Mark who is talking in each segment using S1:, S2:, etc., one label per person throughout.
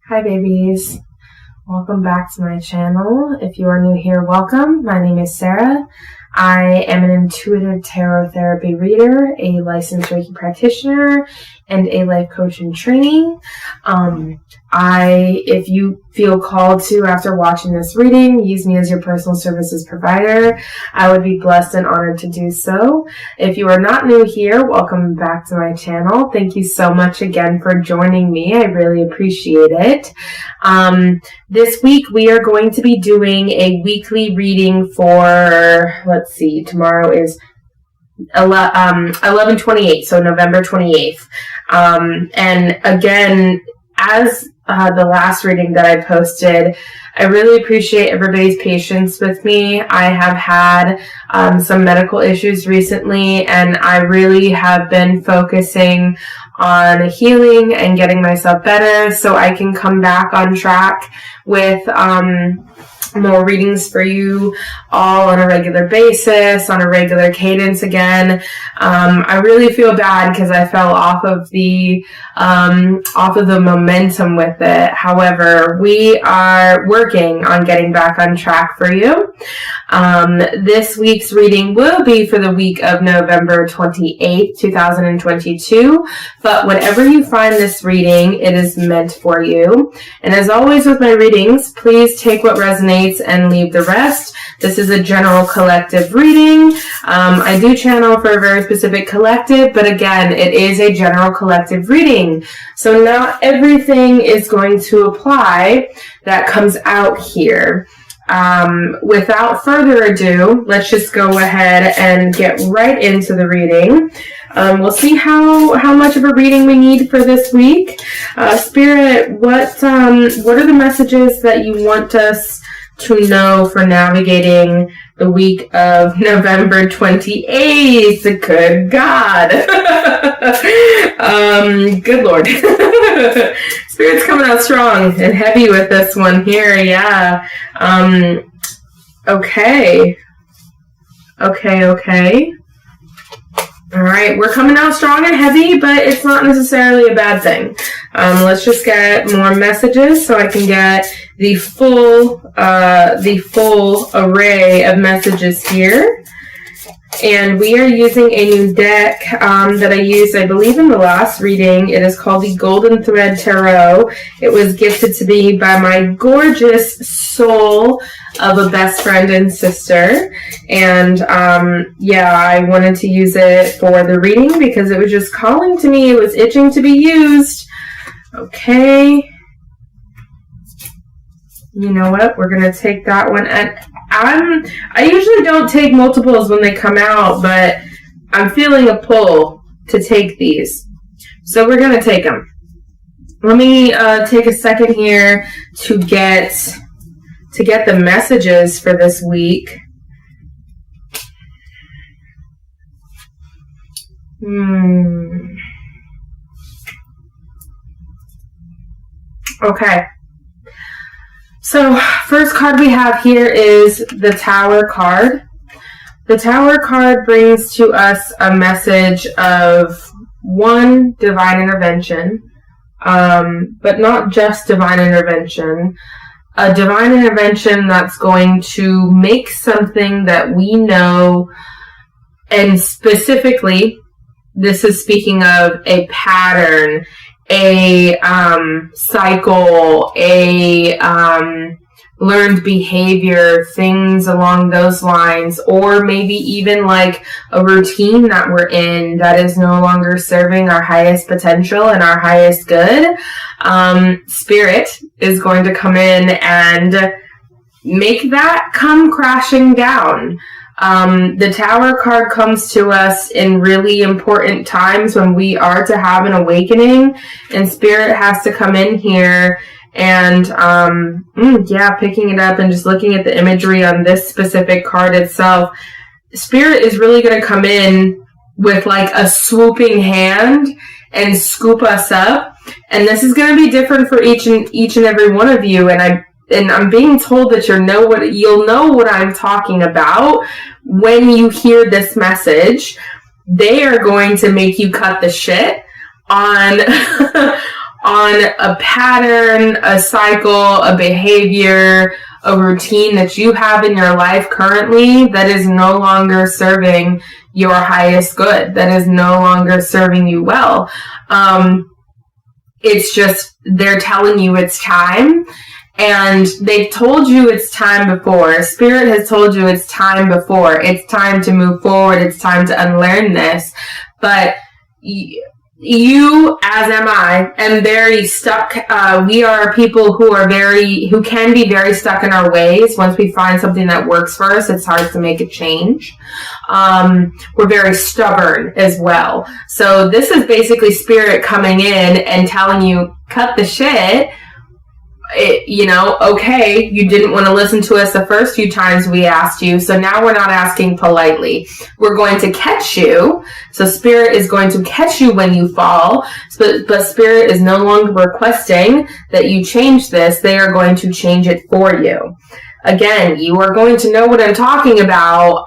S1: Hi babies, welcome back to my channel. If you are new here, welcome. My name is Sarah. I am an intuitive tarot therapy reader, a licensed Reiki practitioner, and a life coach in training. If you feel called to, after watching this reading, use me as your personal services provider, I would be blessed and honored to do so. If you are not new here, welcome back to my channel. Thank you so much again for joining me. I really appreciate it. This week we are going to be doing a weekly reading for, let's see, tomorrow is 11/28, so November 28th. And again, as the last reading that I posted, I really appreciate everybody's patience with me. I have had some medical issues recently, and I really have been focusing on healing and getting myself better so I can come back on track with more readings for you all on a regular basis, on a regular cadence again. I really feel bad because I fell off of the momentum with it. However, we are working on getting back on track for you. This week's reading will be for the week of November 28th, 2022. But whenever you find this reading, it is meant for you. And as always with my readings, please take what resonates and leave the rest. This is a general collective reading. I do channel for a very specific collective, but again, it is a general collective reading. So not everything is going to apply that comes out here. Without further ado, let's just go ahead and get right into the reading. We'll see how much of a reading we need for this week. Spirit, what are the messages that you want us to know for navigating the week of November 28th? Good God. Good Lord. Spirit's coming out strong and heavy with this one here. Yeah. Okay. All right, we're coming out strong and heavy, but it's not necessarily a bad thing. Let's just get more messages so I can get the full array of messages here. And we are using a new deck that I used, I believe, in the last reading. It is called the Golden Thread Tarot. It was gifted to me by my gorgeous soul of a best friend and sister. And I wanted to use it for the reading because it was just calling to me. It was itching to be used. Okay. You know what? We're going to take that one. And I usually don't take multiples when they come out, but I'm feeling a pull to take these. So we're going to take them. Let me take a second here to get the messages for this week. Okay. So, first card we have here is the Tower card. The Tower card brings to us a message of, one, divine intervention, but not just divine intervention. A divine intervention that's going to make something that we know, and specifically, this is speaking of a pattern, a cycle, a learned behavior, things along those lines, or maybe even like a routine that we're in that is no longer serving our highest potential and our highest good. Spirit is going to come in and make that come crashing down. The Tower card comes to us in really important times when we are to have an awakening, and Spirit has to come in here and, picking it up and just looking at the imagery on this specific card itself. Spirit is really going to come in with like a swooping hand and scoop us up, and this is going to be different for each and every one of you, and I'm being told that you'll know what I'm talking about when you hear this message. They are going to make you cut the shit on on a pattern, a cycle, a behavior, a routine that you have in your life currently that is no longer serving your highest good, that is no longer serving you well. It's just, they're telling you it's time, and they've told you it's time before. Spirit has told you it's time before. It's time to move forward. It's time to unlearn this. But you, as am I, am very stuck. We are people who can be very stuck in our ways. Once we find something that works for us, it's hard to make a change. We're very stubborn as well. So this is basically Spirit coming in and telling you, cut the shit. Okay, you didn't want to listen to us the first few times we asked you, so now we're not asking politely. We're going to catch you. So Spirit is going to catch you when you fall, but Spirit is no longer requesting that you change this. They are going to change it for you. Again, you are going to know what I'm talking about.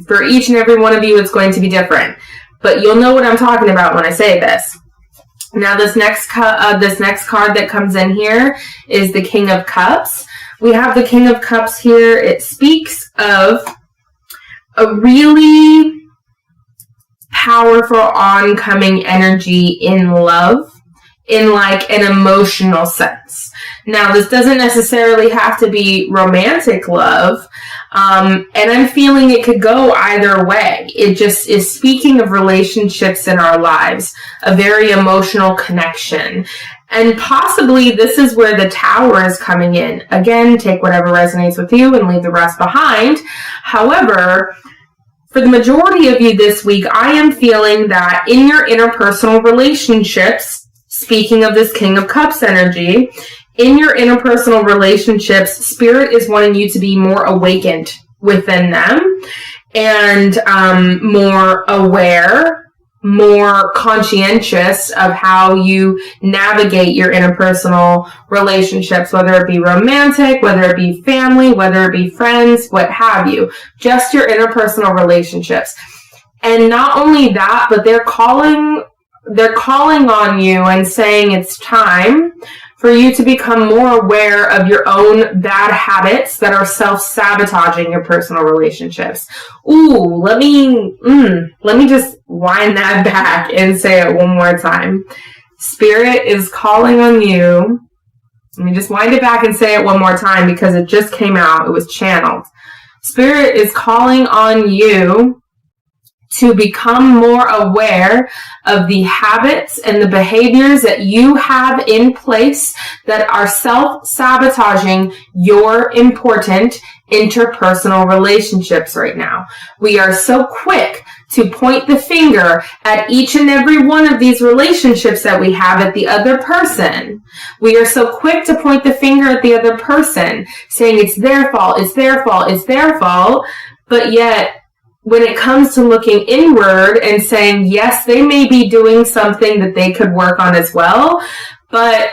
S1: For each and every one of you, it's going to be different, but you'll know what I'm talking about when I say this. Now, this next card that comes in here is the King of Cups. We have the King of Cups here. It speaks of a really powerful oncoming energy in love, in like an emotional sense. Now, this doesn't necessarily have to be romantic love. And I'm feeling it could go either way. It just is speaking of relationships in our lives, a very emotional connection. And possibly this is where the Tower is coming in. Again, take whatever resonates with you and leave the rest behind. However, for the majority of you this week, I am feeling that in your interpersonal relationships, speaking of this King of Cups energy, in your interpersonal relationships, Spirit is wanting you to be more awakened within them and more aware, more conscientious of how you navigate your interpersonal relationships, whether it be romantic, whether it be family, whether it be friends, what have you. Just your interpersonal relationships. And not only that, but they're calling on you and saying it's time for you to become more aware of your own bad habits that are self-sabotaging your personal relationships. Ooh, let me just wind that back and say it one more time. Spirit is calling on you. Let me just wind it back and say it one more time because it just came out. It was channeled. Spirit is calling on you to become more aware of the habits and the behaviors that you have in place that are self-sabotaging your important interpersonal relationships right now. We are so quick to point the finger at each and every one of these relationships that we have at the other person. We are so quick to point the finger at the other person, saying it's their fault, it's their fault, it's their fault, but yet when it comes to looking inward and saying, yes, they may be doing something that they could work on as well, but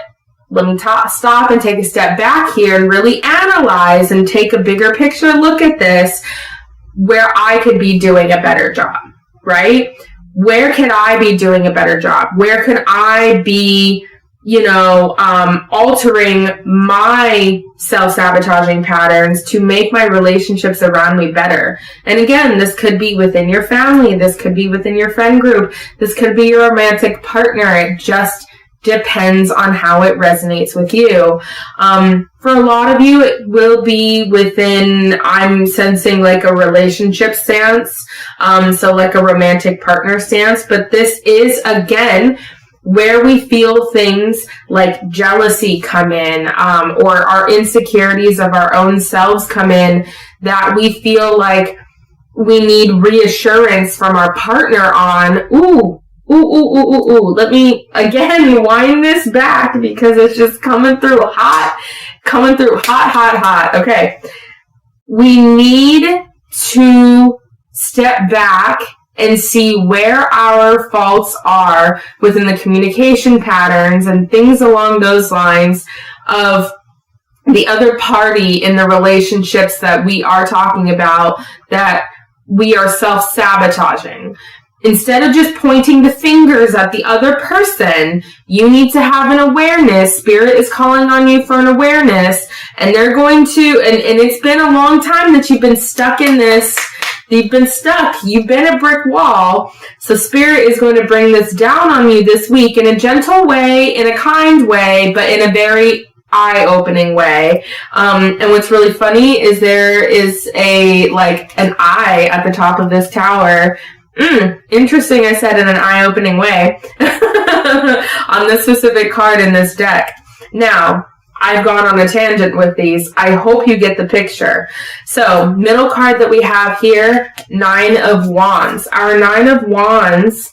S1: let me stop and take a step back here and really analyze and take a bigger picture look at this, where I could be doing a better job, right? Where can I be doing a better job? Where can I be, altering my self-sabotaging patterns to make my relationships around me better? And again, this could be within your family. This could be within your friend group. This could be your romantic partner. It just depends on how it resonates with you. For a lot of you, it will be within, I'm sensing like a relationship stance. So like a romantic partner stance. But this is, again, where we feel things like jealousy come in, or our insecurities of our own selves come in, that we feel like we need reassurance from our partner on. Let me again wind this back because it's just coming through hot. Okay. We need to step back and see where our faults are within the communication patterns and things along those lines of the other party in the relationships that we are talking about, that we are self-sabotaging. Instead of just pointing the fingers at the other person, you need to have an awareness. Spirit is calling on you for an awareness, and they're going to, and it's been a long time that you've been stuck in this. You've been stuck. You've been a brick wall. So Spirit is going to bring this down on you this week in a gentle way, in a kind way, but in a very eye-opening way. And what's really funny is there is an eye at the top of this tower. Interesting, I said in an eye-opening way on this specific card in this deck. Now, I've gone on a tangent with these. I hope you get the picture. So, middle card that we have here, 9 of Wands. Our 9 of Wands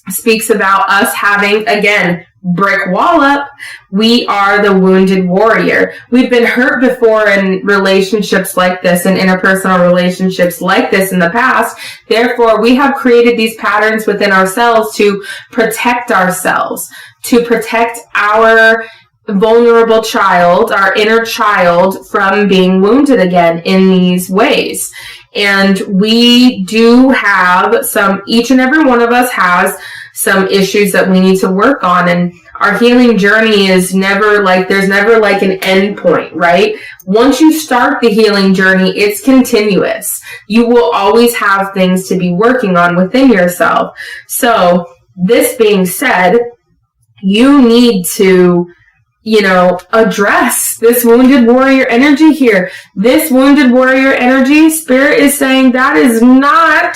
S1: speaks about us having, again, brick wall up. We are the wounded warrior. We've been hurt before in relationships like this, in interpersonal relationships like this in the past. Therefore, we have created these patterns within ourselves to protect ourselves, to protect our vulnerable child, our inner child, from being wounded again in these ways. And we do have each and every one of us has some issues that we need to work on, and our healing journey is there's never an end point, right? Once you start the healing journey, it's continuous. You will always have things to be working on within yourself. So, this being said, you need to address this wounded warrior energy here. This wounded warrior energy, Spirit is saying that is not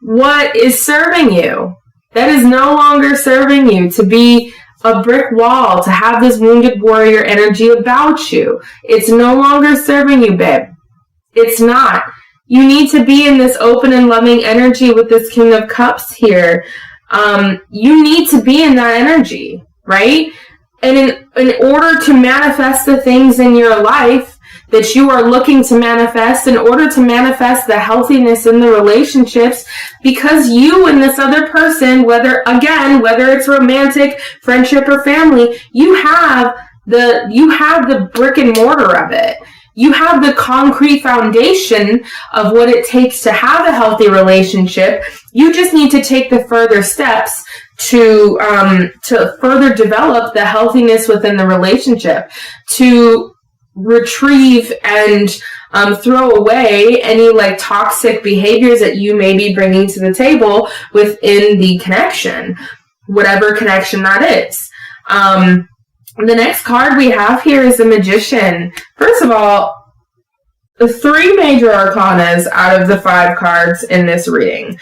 S1: what is serving you. That is no longer serving you to be a brick wall, to have this wounded warrior energy about you. It's no longer serving you, babe. It's not. You need to be in this open and loving energy with this King of Cups here. You need to be in that energy, right? And in order to manifest the things in your life that you are looking to manifest, in order to manifest the healthiness in the relationships, because you and this other person, whether it's romantic, friendship, or family, you have the brick and mortar of it. You have the concrete foundation of what it takes to have a healthy relationship. You just need to take the further steps to further develop the healthiness within the relationship, to retrieve and throw away any toxic behaviors that you may be bringing to the table within the connection, whatever connection that is. The next card we have here is the Magician. First of all, the 3 major arcanas out of the 5 cards in this reading.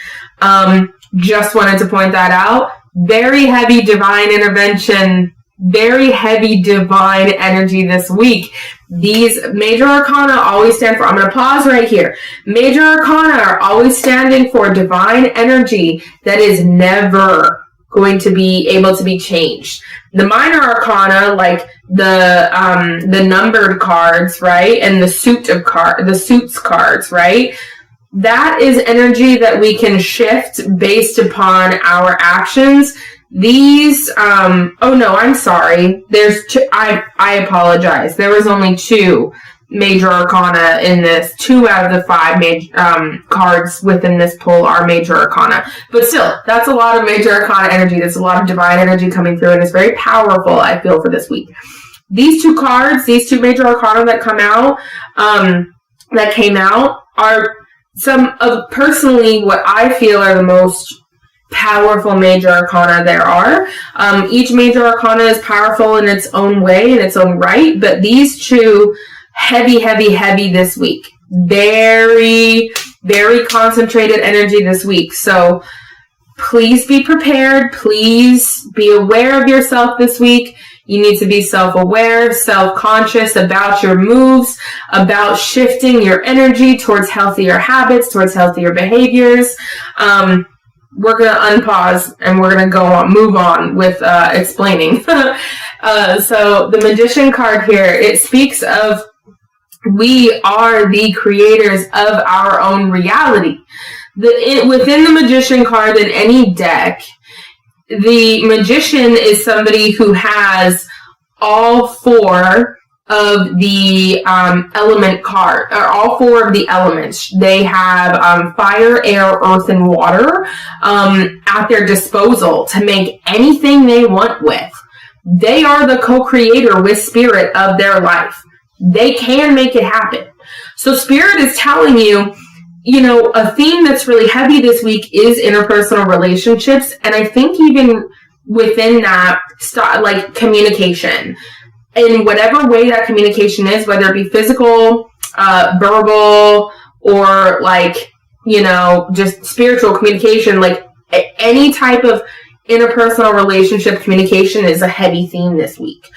S1: Just wanted to point that out. Very heavy divine intervention, very heavy divine energy this week. These major arcana always stand for, I'm going to pause right here. Major arcana are always standing for divine energy that is never going to be able to be changed. The minor arcana, like the numbered cards, right, and the suits cards, right, that is energy that we can shift based upon our actions. These, oh no, I'm sorry. There's two, I apologize. There was only 2 major arcana in this. 2 out of the 5 major, cards within this pull are major arcana. But still, that's a lot of major arcana energy. That's a lot of divine energy coming through, and it's very powerful, I feel, for this week. These 2 cards, these 2 major arcana that came out, are some of, personally, what I feel are the most powerful major arcana there are. Each major arcana is powerful in its own way, in its own right, but these 2, heavy this week. Very, very concentrated energy this week. So please be prepared. Please be aware of yourself this week. You need to be self-aware, self-conscious about your moves, about shifting your energy towards healthier habits, towards healthier behaviors. We're going to unpause and we're going to move on with explaining. So the Magician card here, it speaks of we are the creators of our own reality. Within the Magician card in any deck, the Magician is somebody who has all 4 of the element card, or all 4 of the elements. They have fire, air, earth, and water at their disposal to make anything they want with. They are the co-creator with spirit of their life. They can make it happen. So spirit is telling you, a theme that's really heavy this week is interpersonal relationships. And I think even within that, like communication, in whatever way that communication is, whether it be physical, verbal, or like, just spiritual communication, like any type of interpersonal relationship communication is a heavy theme this week.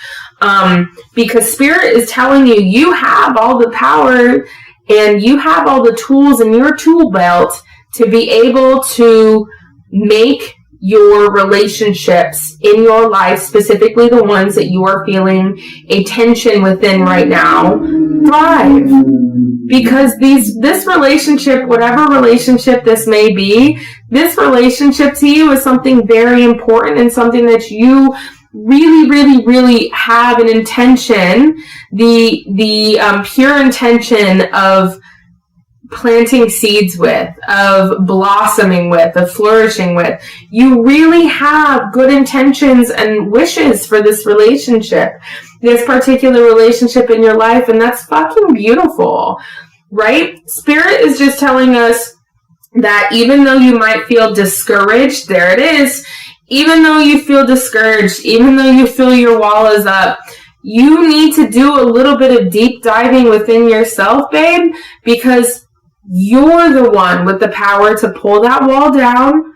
S1: Because spirit is telling you, you have all the power and you have all the tools in your tool belt to be able to make your relationships in your life, specifically the ones that you are feeling a tension within right now, thrive. Because this relationship, whatever relationship this may be, this relationship to you is something very important and something that you really, really, really have an intention, the pure intention of planting seeds with, of blossoming with, of flourishing with. You really have good intentions and wishes for this relationship, this particular relationship in your life, and that's fucking beautiful, right? Spirit is just telling us that even though you might feel discouraged, there it is, even though you feel discouraged, even though you feel your wall is up, you need to do a little bit of deep diving within yourself, babe, because you're the one with the power to pull that wall down.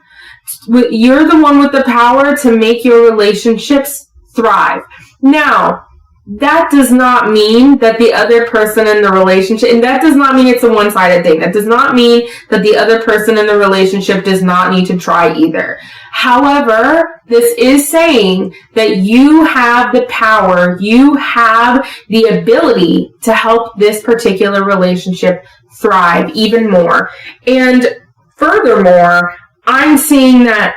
S1: You're the one with the power to make your relationships thrive. Now, that does not mean that the other person in the relationship, and that does not mean it's a one-sided thing. That does not mean that the other person in the relationship does not need to try either. However, this is saying that you have the power, you have the ability to help this particular relationship thrive even more. And furthermore, I'm seeing that,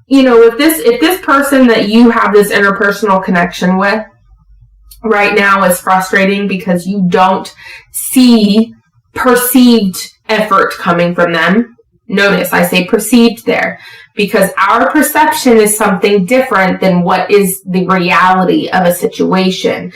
S1: if this person that you have this interpersonal connection with right now is frustrating because you don't see perceived effort coming from them. Notice I say perceived there, because our perception is something different than what is the reality of a situation.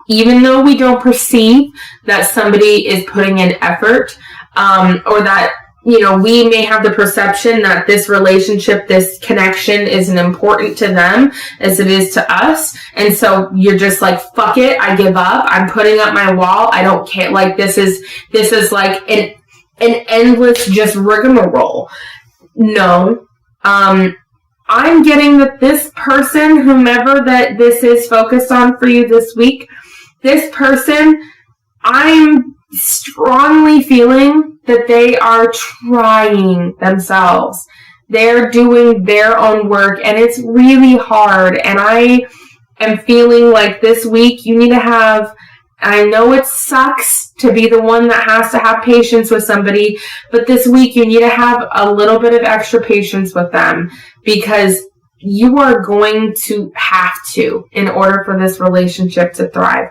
S1: Even though we don't perceive that somebody is putting in effort, or that, we may have the perception that this relationship, this connection isn't important to them as it is to us. And so you're just like, fuck it, I give up. I'm putting up my wall. I don't care. Like, this is like an endless just rigmarole. No. I'm getting that this person, whomever that this is focused on for you this week, this person, I'm strongly feeling that they are trying themselves. They're doing their own work, and it's really hard. And I am feeling like this week you need to have, I know it sucks to be the one that has to have patience with somebody, but this week you need to have a little bit of extra patience with them, because you are going to have to in order for this relationship to thrive.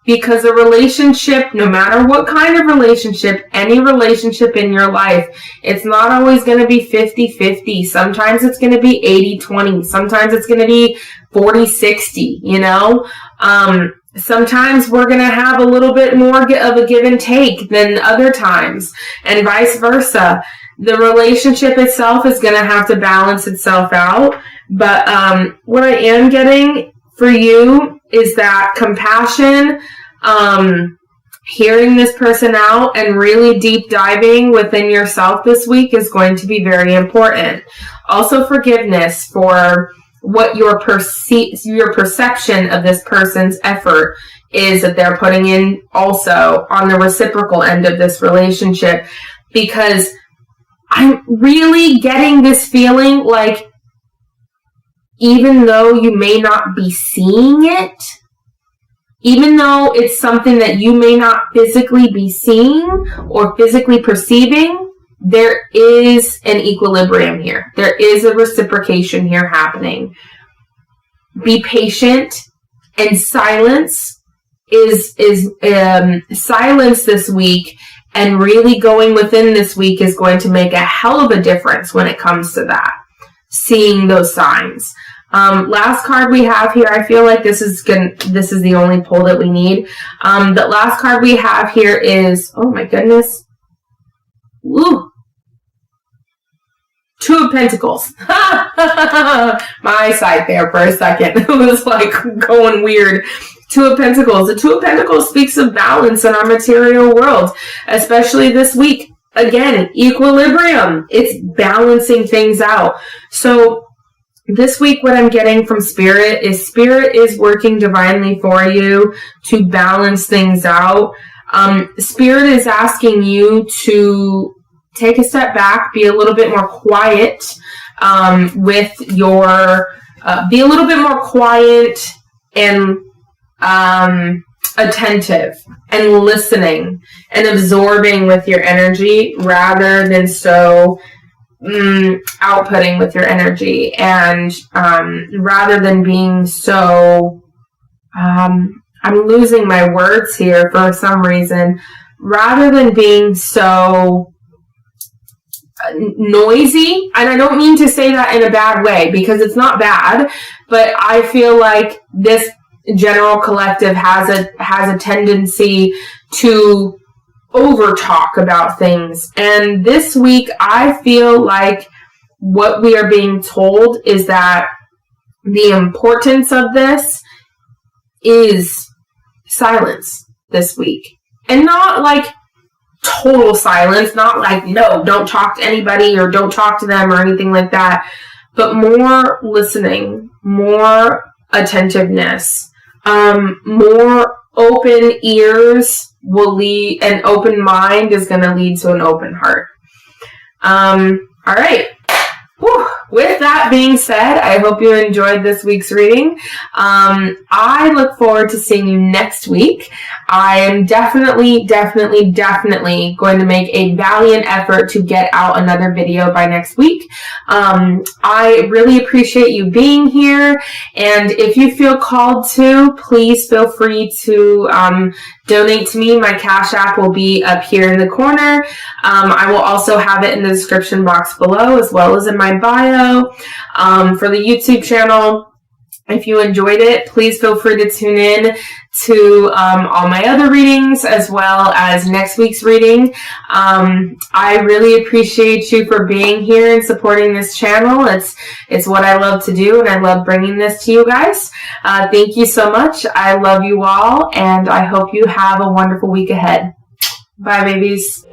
S1: Because a relationship, no matter what kind of relationship, any relationship in your life, it's not always going to be 50-50. Sometimes it's going to be 80-20. Sometimes it's going to be 40-60, Sometimes we're going to have a little bit more of a give and take than other times, and vice versa. The relationship itself is going to have to balance itself out. But what I am getting for you is that compassion, hearing this person out and really deep diving within yourself this week is going to be very important. Also, forgiveness for what your perception of this person's effort is that they're putting in also on the reciprocal end of this relationship, because I'm really getting this feeling like, even though you may not be seeing it, even though it's something that you may not physically be seeing or physically perceiving, there is an equilibrium here. There is a reciprocation here happening. Be patient, and silence silence this week and really going within this week is going to make a hell of a difference when it comes to that. Seeing those signs. Last card we have here, I feel like this is the only pull that we need. The last card we have here is, oh my goodness. Ooh. Two of Pentacles. My eyesight there for a second. It was like going weird. Two of Pentacles. The Two of Pentacles speaks of balance in our material world, especially this week. Again, equilibrium. It's balancing things out. So this week, what I'm getting from Spirit is working divinely for you to balance things out. Spirit is asking you to take a step back, be a little bit more quiet with your, be a little bit more quiet and attentive and listening and absorbing with your energy rather than so outputting with your energy, and rather than being so I'm losing my words here for some reason, rather than being so noisy. And I don't mean to say that in a bad way, because it's not bad, but I feel like this general collective has a tendency to over talk about things. And this week I feel like what we are being told is that the importance of this is silence this week. And not like total silence, not like, no, don't talk to anybody or don't talk to them or anything like that, but more listening, more attentiveness, more open ears will lead, an open mind is going to lead to an open heart. All right. Whew. With that being said, I hope you enjoyed this week's reading. I look forward to seeing you next week. I am definitely going to make a valiant effort to get out another video by next week. I really appreciate you being here. And if you feel called to, please feel free to donate to me. My Cash App will be up here in the corner. I will also have it in the description box below, as well as in my bio. For the YouTube channel. If you enjoyed it, please feel free to tune in to all my other readings, as well as next week's reading. I really appreciate you for being here and supporting this channel. It's what I love to do, and I love bringing this to you guys. Thank you so much. I love you all, and I hope you have a wonderful week ahead. Bye, babies.